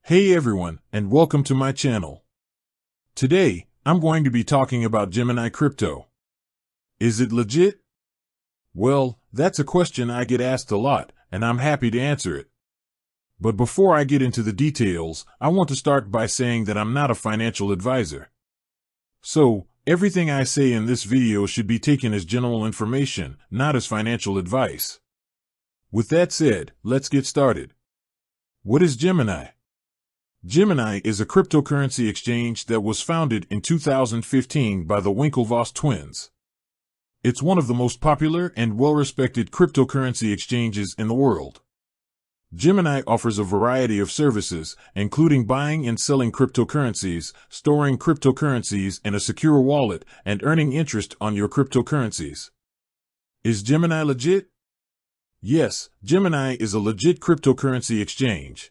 Hey everyone, and welcome to my channel. Today, I'm going to be talking about Gemini crypto. Is it legit? Well, that's a question I get asked a lot, and I'm happy to answer it. But before I get into the details, I want to start by saying that I'm not a financial advisor. So, everything I say in this video should be taken as general information, not as financial advice. With that said, let's get started. What is Gemini? Gemini is a cryptocurrency exchange that was founded in 2015 by the Winklevoss twins. It's one of the most popular and well-respected cryptocurrency exchanges in the world. Gemini offers a variety of services, including buying and selling cryptocurrencies, storing cryptocurrencies in a secure wallet, and earning interest on your cryptocurrencies. Is Gemini legit? Yes, Gemini is a legit cryptocurrency exchange.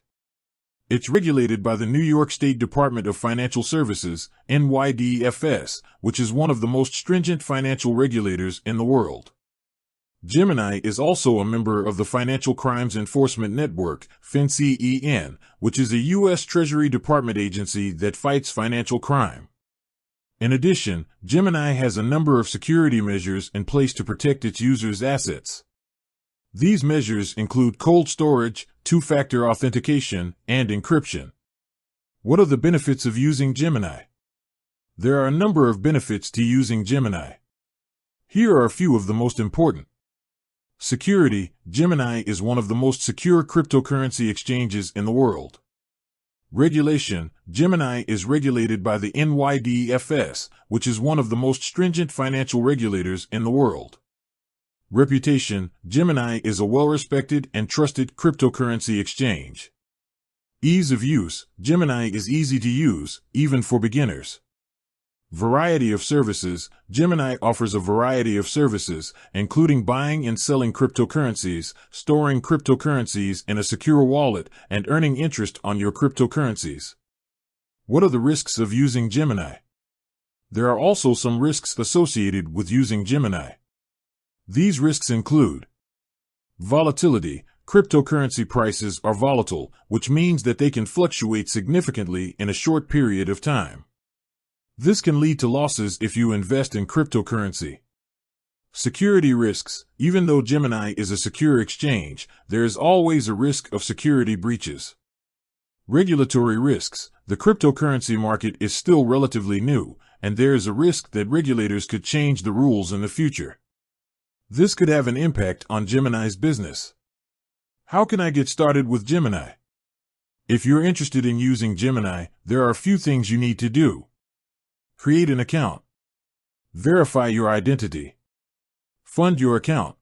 It's regulated by the New York State Department of Financial Services, NYDFS, which is one of the most stringent financial regulators in the world. Gemini is also a member of the Financial Crimes Enforcement Network, FinCEN, which is a U.S. Treasury Department agency that fights financial crime. In addition, Gemini has a number of security measures in place to protect its users' assets. These measures include cold storage, two-factor authentication, and encryption. What are the benefits of using Gemini? There are a number of benefits to using Gemini. Here are a few of the most important. Security. Gemini is one of the most secure cryptocurrency exchanges in the world. Regulation. Gemini is regulated by the NYDFS, which is one of the most stringent financial regulators in the world. Reputation. Gemini is a well-respected and trusted cryptocurrency exchange. Ease of use. Gemini is easy to use, even for beginners. Variety of services. Gemini offers a variety of services, including buying and selling cryptocurrencies, storing cryptocurrencies in a secure wallet, and earning interest on your cryptocurrencies. What are the risks of using Gemini? There are also some risks associated with using Gemini. These risks include volatility. Cryptocurrency prices are volatile, which means that they can fluctuate significantly in a short period of time. This can lead to losses if you invest in cryptocurrency. Security risks. Even though Gemini is a secure exchange, there is always a risk of security breaches. Regulatory risks. The cryptocurrency market is still relatively new, and there is a risk that regulators could change the rules in the future. This could have an impact on Gemini's business. How can I get started with Gemini? If you're interested in using Gemini, there are a few things you need to do. Create an account. Verify your identity. Fund your account.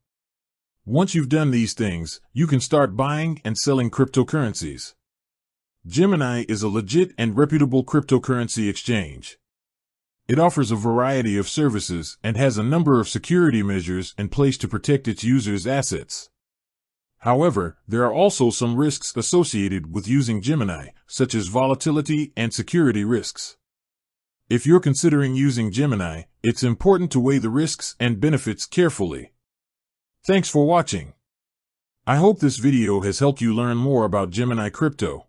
Once you've done these things, you can start buying and selling cryptocurrencies. Gemini is a legit and reputable cryptocurrency exchange. It offers a variety of services and has a number of security measures in place to protect its users' assets. However, there are also some risks associated with using Gemini, such as volatility and security risks. If you're considering using Gemini, it's important to weigh the risks and benefits carefully. Thanks for watching. I hope this video has helped you learn more about Gemini crypto.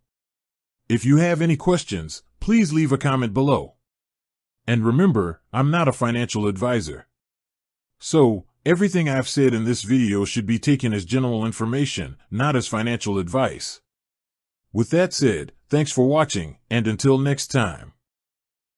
If you have any questions, please leave a comment below. And remember, I'm not a financial advisor. So, everything I've said in this video should be taken as general information, not as financial advice. With that said, thanks for watching, and until next time.